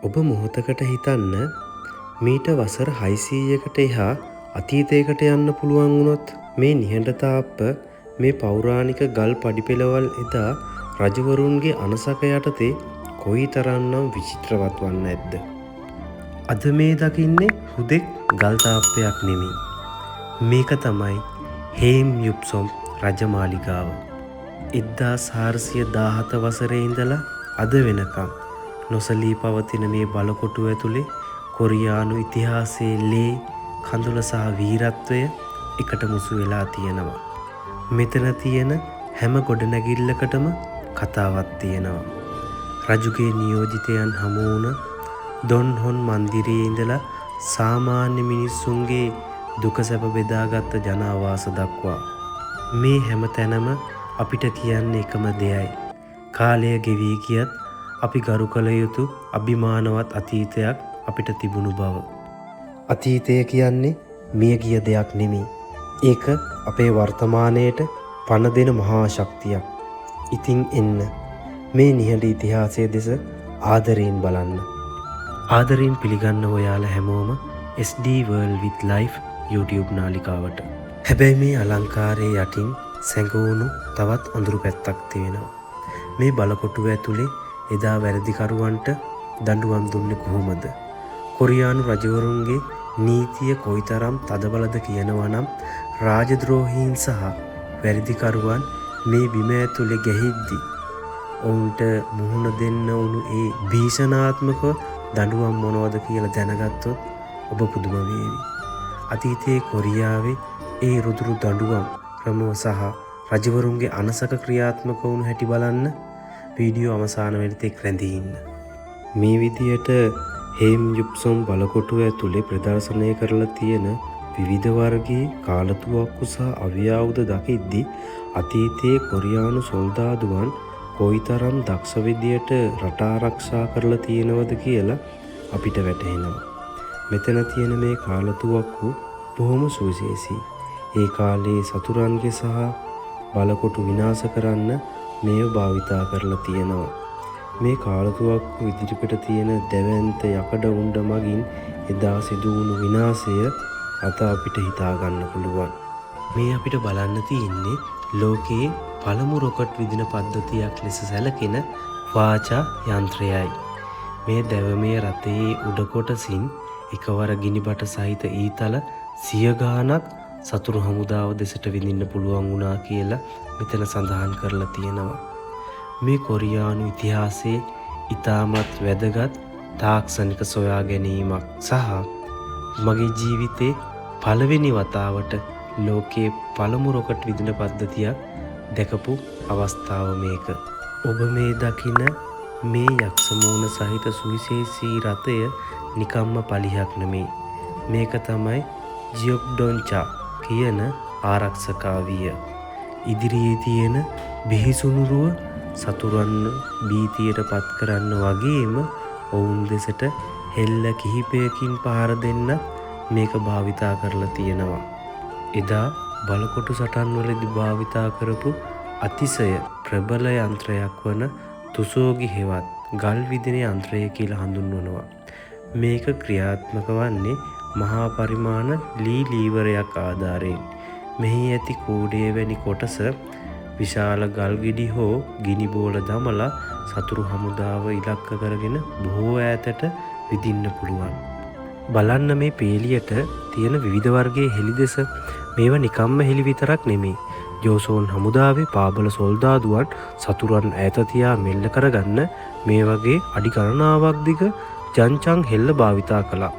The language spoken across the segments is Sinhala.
ඔබ මොහොතකට හිතන්න මීට වසර 600කට එහා අතීතයකට යන්න පුළුවන් වුණොත් මේ නිහඬතාප්ප මේ පෞරාණික ගල් පඩිපෙළවල් එදා රජවරුන්ගේ අනසක යටතේ කොයිතරම්නම් විචිත්‍රවත් වන්න ඇද්ද. අද මේ දකින්නේ හුදෙක් ගල් තාප්පයක් නෙමෙයි. මේක තමයි හේම් යුප්සොම් රජමාලිගාව. 1417 වසරේ ඉඳලා අද වෙනකම් නොසලී පවතින මේ බලකොටුව ඇතුලේ කොරියානු ඉතිහාසයේ ලේ කඳුල සහ වීරත්වය එකට මුසු වෙලා තියෙනවා. මෙතන තියෙන හැම ගොඩනැගිල්ලකටම කතාවක් තියෙනවා. රජුගේ නියෝජිතයන් හමු වුණ දොන්හොන් මන්දිරයේ ඉඳලා සාමාන්‍ය මිනිස්සුන්ගේ දුක සැප බෙදාගත්ත ජනාවාස දක්වා මේ හැම තැනම අපිට කියන්නේ එකම දෙයයි. කාලය ගෙවී ගියත් අපි ගරු කළ යුතු අභිමානවත් අතීතයක් අපිට තිබුණු බව. අතීතය කියන්නේ මිය ගිය දෙයක් නෙමෙයි. ඒක අපේ වර්තමානයට පණ දෙන මහා ශක්තියක්. ඉතින් එන්න මේ නිහඬ ඉතිහාසයේ දෙස ආදරයෙන් බලන්න. ආදරයෙන් පිළිගන්න ඔයාලා හැමෝම SD World with Life YouTube නාලිකාවට. හැබැයි මේ අලංකාරයේ යටින් සැඟවුණු තවත් අඳුරු පැත්තක් තියෙනවා. මේ බලකොටුව ඇතුලේ එදා වැරදිකරුවන්ට දඬුවම් දුන්නේ කොහොමද? කොරියානු රජවරුන්ගේ නීතිය කොයිතරම් තදබලද කියනවා නම් රාජද්‍රෝහීන් සහ වැරදිකරුවන් මේ බිම ඇතුලේ ගැහිද්දි ඔවුන්ට මුහුණ දෙන්න උණු ඒ භීෂණාත්මක දඬුවම් මොනවද කියලා දැනගත්තොත් ඔබ පුදුම වේවි. අතීතයේ කොරියාවේ ඒ රුදුරු දඬුවම් ක්‍රම සහ රජවරුන්ගේ අනසක ක්‍රියාත්මක වුණු හැටි බලන්න වීඩියෝ අවසාන වෙනතෙක් රැඳී ඉන්න. මේ විදියට හේම් යුප්සොම් බලකොටුව ඇතුලේ ප්‍රදර්ශනය කරලා තියෙන විවිධ වර්ගයේ කාලතුවක්කු සහ අවියාවුද දකිද්දි අතීතයේ කොරියානු සොල්දාදුවන් කොයිතරම් දක්ෂ විදියට රට ආරක්ෂා කරලා තියෙනවද කියලා අපිට වැටහෙනවා. මෙතන තියෙන මේ කාලතුවක්කු බොහොම සුවිශේෂී. ඒ කාලේ සතුරන්ගේ සහ බලකොටු විනාශ කරන්න මේව භාවිතා කරලා තියෙනවා. මේ කාලතුවක්කු ඉදිරිපිට තියෙන දැවැන්ත යකඩ උණ්ඩ මගින් එදා සිදු වුණු විනාශය අත අපිට හිතා ගන්න පුළුවන්. මේ අපිට බලන්න තියෙන්නේ ලෝකයේ පළමු රොකට් විදින පද්ධතියක් ලෙස සැලකෙන වාචා යන්ත්‍රයයි. මේ දැවමේ රථයේ උඩ කොටසින් එකවර ගිනිබට සහිත ඊතල 100 ගාණක් සතුරු හමුදාව දෙසට විඳින්න පුළුවන් වුණා කියලා මෙතන සඳහන් කරලා තියෙනවා. මේ කොරියානු ඉතිහාසයේ ඉතාමත් වැදගත් තාක්ෂණික සොයා ගැනීමක් සහ මගේ ජීවිතේ පළවෙනි වතාවට ලෝකයේ පළමු රොකට් විදින පද්ධතියක් දැකපු අවස්ථාව මේක. ඔබ මේ දකින මේ යක්ෂ මූණ සහිත සුවිශේෂී රථය නිකම්ම පලිහක් නෙමෙයි. මේක තමයි ජියොක්ඩොන්චා කියන ආරක්ෂකාවිය. ඉදිරියේ තියෙන බිහිසුණුරුව සතුරන් බීතියට පත් කරන්න වගේම ඔවුන් දෙසට හෙල්ල කිහිපයකින් පහර දෙන්න මේක භාවිතා කරලා තියෙනවා. එදා බලකොටු සටන්වලදී භාවිතා කරපු අතිශය ප්‍රබල යන්ත්‍රයක් වන තුසෝගි හෙවත් ගල් විදින යන්ත්‍රය කියලා හඳුන්වනවා. මේක ක්‍රියාත්මක වන්නේ මහා පරිමාණ ලී ලීවරයක් ආධාරයෙන්. මෙහි ඇති කූඩේ වැනි කොටස විශාල ගල් ගෙඩි හෝ ගිනි බෝල දමලා සතුරු හමුදාව ඉලක්ක කරගෙන බොහෝ ඈතට විදින්න පුළුවන්. බලන්න මේ පේලියට තියෙන විවිධ වර්ගයේ හෙලි දෙස. මේවා නිකම්ම හෙලි විතරක් නෙමෙයි. ජෝසෝන් හමුදාවේ පාබල සොල්දාදුවන් සතුරන් ඈත තියා මෙල්ල කරගන්න මේ වගේ අඩි ගණනාවක් දිග ජංචං හෙල්ල භාවිතා කළා.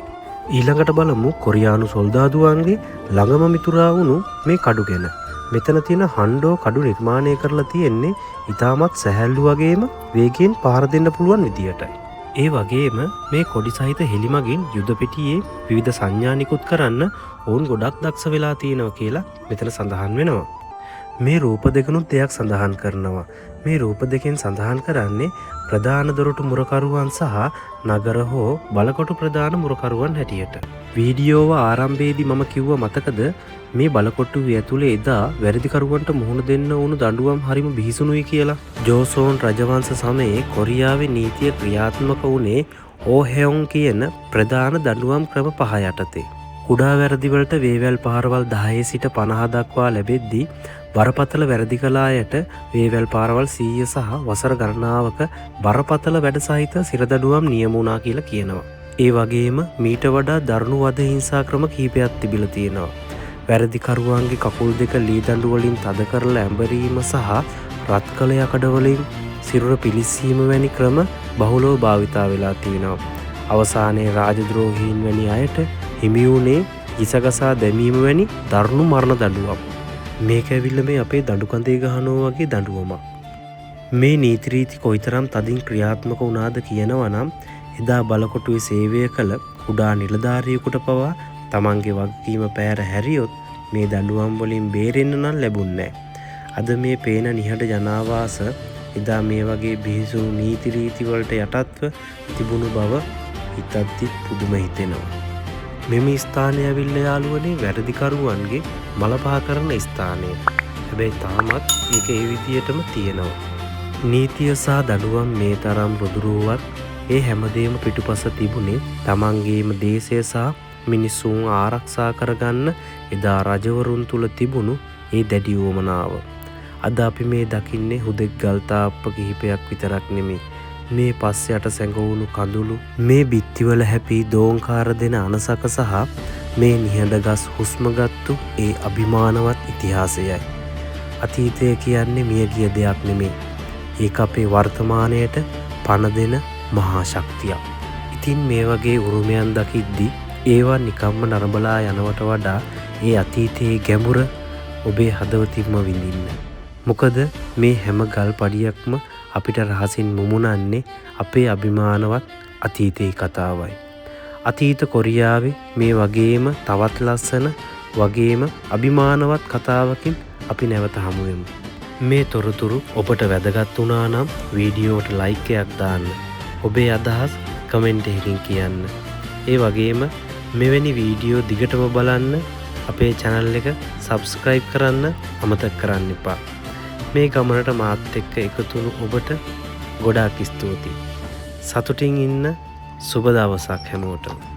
ඊළඟට බලමු කොරියානු සොල්දාදුවන්ගේ ළඟම මිතුරා වුණු මේ කඩු ගැන. මෙතන තියෙන හණ්ඩෝ කඩු නිර්මාණය කරලා තියෙන්නේ ඉතාමත් සැහැල්ලු වගේම වේගයෙන් පහර දෙන්න පුළුවන් විදියටයි. ඒ වගේම මේ කොඩි සහිත හෙලිමගින් යුද පෙටියේ විවිධ සංඥා නිකුත් කරන්න ඔවුන් ගොඩක් දක්ෂ වෙලා තියෙනවා කියලා මෙතන සඳහන් වෙනවා. මේ රූප දෙකනුත් දෙයක් සඳහන් කරනවා. මේ රූප දෙකෙන් සඳහන් කරන්නේ ප්‍රධාන දොරටු මුරකරුවන් සහ නගර හෝ බලකොටු ප්‍රධාන මුරකරුවන් හැටියට. වීඩියෝව ආරම්භයේදී මම කිව්ව මතකද මේ බලකොට්ටුව ඇතුලේ එදා වැරදිකරුවන්ට මුහුණ දෙන්න වුණු දඬුවම් හරිම බිහිසුණුයි කියලා. ජෝසෝන් රජවංශ සමයේ කොරියාවේ නීතිය ක්‍රියාත්මක වුණේ ඕහෙයොන් කියන ප්‍රධාන දඬුවම් ක්‍රම 5 යටතේ. කුඩා වැරදිවලට වේවැල් පාරවල් 10 සිට 50 දක්වා ලැබෙද්දී බරපතල වැරදි කළ අයට වේවැල් පාරවල් 100 සහ වසර ගණනාවක බරපතල වැඩ සහිත සිරදඬුවම් නියම වුණා කියලා කියනවා. ඒ වගේම මීට වඩා දරුණු වද හිංසා ක්‍රම කිහිපයක් තිබිලා තියෙනවා. වැරදිකරුවන්ගේ කකුල් දෙක ලී දඬු වලින් තද කරලා ඇඹරීම සහ රත් කළ යකඩ වලින් සිරුර පිලිස්සීම වැනි ක්‍රම බහුලව භාවිතා වෙලා තියෙනවා. අවසානයේ රාජද්‍රෝහීන් වැනි අයට හිමි වුණේ ඉසගසා දැමීම වැනි දරුණු මරණ දඬුවම්. මේක ඇවිල්ලා මේ අපේ දඬු කඳේ ගහනවා වගේ දඬුවමක්. මේ නීති රීති කොයිතරම් තදින් ක්‍රියාත්මක වුණාද කියනවා නම් එදා බලකොටුවේ සේවය කළ කුඩා නිලධාරියෙකුට පවා තමන්ගේ වගකීම පැහැර හැරියොත් මේ දඬුවම් වලින් බේරෙන්න නම් ලැබුණේ නැහැ. අද මේ පේන නිහඬ ජනාවාස එදා මේ වගේ බිහිසුණු නීති රීති වලට යටත්ව තිබුණු බව හිතද්දි පුදුම හිතෙනවා. මෙම ස්ථානය ඇවිල්ලා යාළුවනේ වැරදිකරුවන්ගේ මල පහ කරන ස්ථානය. හැබැයි තාමත් ඒක ඒ විදියටම තියෙනවා. නීතිය සහ දඬුවම් මේ තරම් රුදුරුවත් ඒ හැමදේම පිටුපස තිබුණේ තමන්ගේම දේශය සහ මිනිසුන් ආරක්ෂා කරගන්න එදා රජවරුන් තුල තිබුණු ඒ දැඩි උවමනාව. අද අපි මේ දකින්නේ හුදෙක් ගල් තාප්ප කිහිපයක් විතරක් නෙමෙයි. මේ පස්සයට සැඟවුණු කඳුළු, මේ බිත්තිවල හැපි දෝංකාර දෙන අනසක සහ මේ නිහඬ ගස් හුස්මගත්තු ඒ අභිමානවත් ඉතිහාසයයි. අතීතය කියන්නේ මියගිය දෙයක් නෙමෙයි. ඒක අපේ වර්තමානයට පණ දෙන මහා ශක්තියක්. ඉතින් මේ වගේ උරුමයන් දකිද්දි ඒවා නිකම්ම නරඹලා යනවට වඩා ඒ අතීතයේ ගැඹුර ඔබේ හදවතින්ම විඳින්න. මොකද මේ හැම ගල් පඩියක්ම අපිට රහසින් මුමුණන්නේ අපේ අභිමානවත් අතීතයේ කතාවයි. අතීත කොරියාවේ මේ වගේම තවත් ලස්සන වගේම අභිමානවත් කතාවකින් අපි නැවත හමු වෙමු. මේ තොරතුරු ඔබට වැදගත් වුණා නම් වීඩියෝවට ලයික් එකක් දාන්න. ඔබේ අදහස් කමෙන්ට් එකකින් කියන්න. ඒ වගේම මෙවැනි වීඩියෝ දිගටම බලන්න අපේ channel එක subscribe කරන්න අමතක කරන්න එපා. මේ ගමනට මාත් එක්ක එකතු වුණු ඔබට ගොඩාක් ස්තුතියි. සතුටින් ඉන්න සුබ දවසක් හැමෝටම.